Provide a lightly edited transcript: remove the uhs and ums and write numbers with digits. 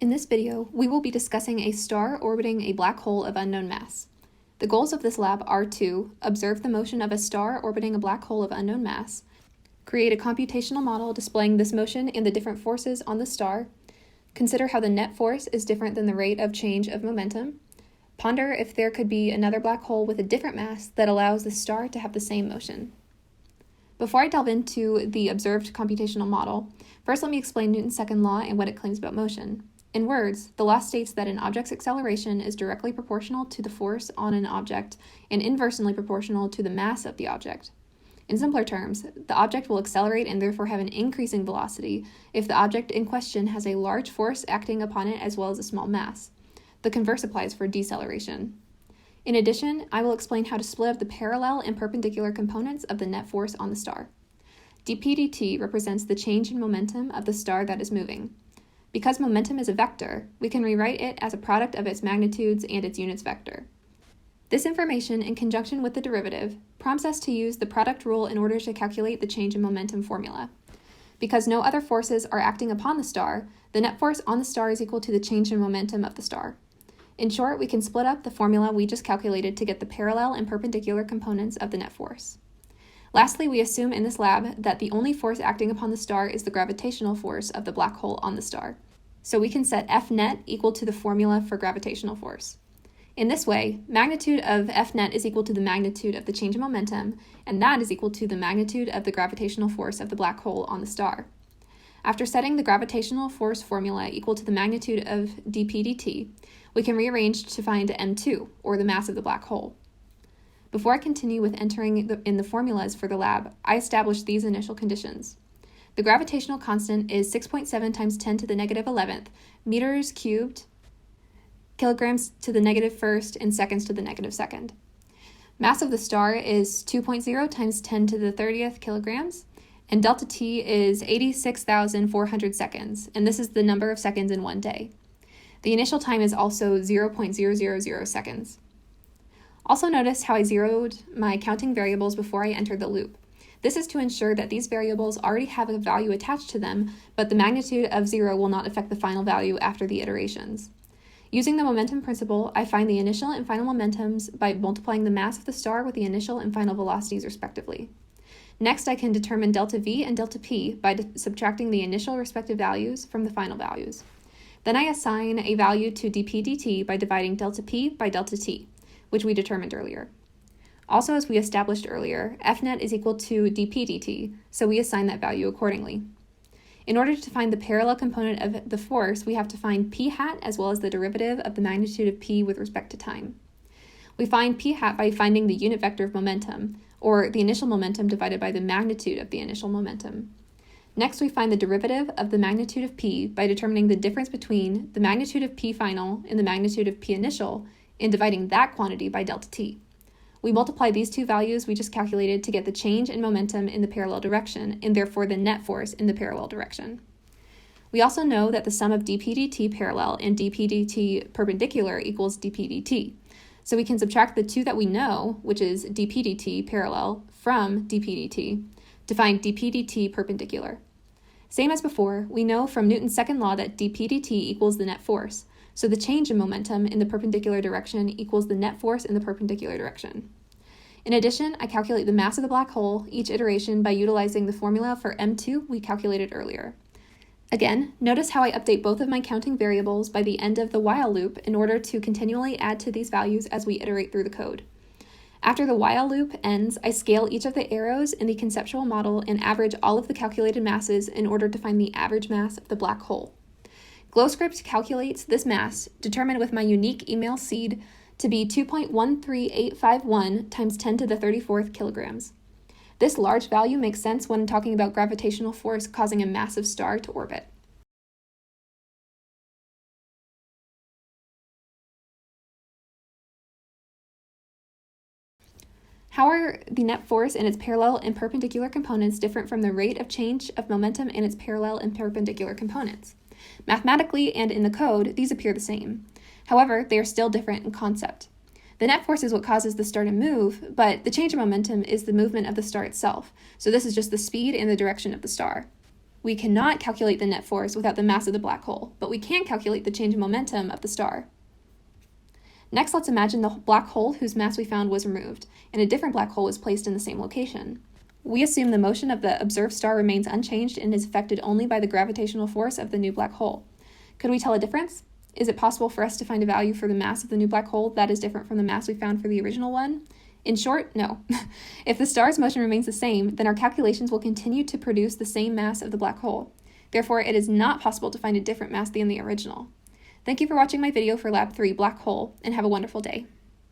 In this video, we will be discussing a star orbiting a black hole of unknown mass. The goals of this lab are to observe the motion of a star orbiting a black hole of unknown mass, create a computational model displaying this motion and the different forces on the star, consider how the net force is different than the rate of change of momentum, ponder if there could be another black hole with a different mass that allows the star to have the same motion. Before I delve into the observed computational model, first let me explain Newton's second law and what it claims about motion. In words, the law states that an object's acceleration is directly proportional to the force on an object and inversely proportional to the mass of the object. In simpler terms, the object will accelerate and therefore have an increasing velocity if the object in question has a large force acting upon it as well as a small mass. The converse applies for deceleration. In addition, I will explain how to split up the parallel and perpendicular components of the net force on the star. dp dt represents the change in momentum of the star that is moving. Because momentum is a vector, we can rewrite it as a product of its magnitudes and its units vector. This information, in conjunction with the derivative, prompts us to use the product rule in order to calculate the change in momentum formula. Because no other forces are acting upon the star, the net force on the star is equal to the change in momentum of the star. In short, we can split up the formula we just calculated to get the parallel and perpendicular components of the net force. Lastly, we assume in this lab that the only force acting upon the star is the gravitational force of the black hole on the star. So we can set F net equal to the formula for gravitational force. In this way, magnitude of F net is equal to the magnitude of the change in momentum, and that is equal to the magnitude of the gravitational force of the black hole on the star. After setting the gravitational force formula equal to the magnitude of dp dt, we can rearrange to find m2, or the mass of the black hole. Before I continue with entering in the formulas for the lab, I established these initial conditions. The gravitational constant is 6.7 times 10 to the negative 11th meters cubed, kilograms to the negative first, and seconds to the negative second. Mass of the star is 2.0 times 10 to the 30th kilograms, and delta t is 86,400 seconds, and this is the number of seconds in one day. The initial time is also 0.000 seconds. Also notice how I zeroed my counting variables before I entered the loop. This is to ensure that these variables already have a value attached to them, but the magnitude of 0 will not affect the final value after the iterations. Using the momentum principle, I find the initial and final momentums by multiplying the mass of the star with the initial and final velocities respectively. Next, I can determine delta V and delta P by subtracting the initial respective values from the final values. Then I assign a value to dp dt by dividing delta P by delta T, which we determined earlier. Also, as we established earlier, F net is equal to dp dt, so we assign that value accordingly. In order to find the parallel component of the force, we have to find p hat as well as the derivative of the magnitude of p with respect to time. We find p hat by finding the unit vector of momentum, or the initial momentum divided by the magnitude of the initial momentum. Next, we find the derivative of the magnitude of p by determining the difference between the magnitude of p final and the magnitude of p initial, and dividing that quantity by delta t. We multiply these two values we just calculated to get the change in momentum in the parallel direction, and therefore the net force in the parallel direction. We also know that the sum of dp dt parallel and dp dt perpendicular equals dp dt. So we can subtract the two that we know, which is dp dt parallel from dp dt, to find dp dt perpendicular. Same as before, we know from Newton's second law that dp dt equals the net force, so the change in momentum in the perpendicular direction equals the net force in the perpendicular direction. In addition, I calculate the mass of the black hole each iteration by utilizing the formula for m2 we calculated earlier. Again, notice how I update both of my counting variables by the end of the while loop in order to continually add to these values as we iterate through the code. After the while loop ends, I scale each of the arrows in the conceptual model and average all of the calculated masses in order to find the average mass of the black hole. GlowScript calculates this mass, determined with my unique email seed, to be 2.13851 times 10 to the 34th kilograms. This large value makes sense when talking about gravitational force causing a massive star to orbit. How are the net force and its parallel and perpendicular components different from the rate of change of momentum and its parallel and perpendicular components? Mathematically and in the code, these appear the same. However, they are still different in concept. The net force is what causes the star to move, but the change in momentum is the movement of the star itself, so this is just the speed and the direction of the star. We cannot calculate the net force without the mass of the black hole, but we can calculate the change in momentum of the star. Next, let's imagine the black hole whose mass we found was removed, and a different black hole was placed in the same location. We assume the motion of the observed star remains unchanged and is affected only by the gravitational force of the new black hole. Could we tell a difference? Is it possible for us to find a value for the mass of the new black hole that is different from the mass we found for the original one? In short, no. If the star's motion remains the same, then our calculations will continue to produce the same mass of the black hole. Therefore, it is not possible to find a different mass than the original. Thank you for watching my video for Lab 3, Black Hole, and have a wonderful day.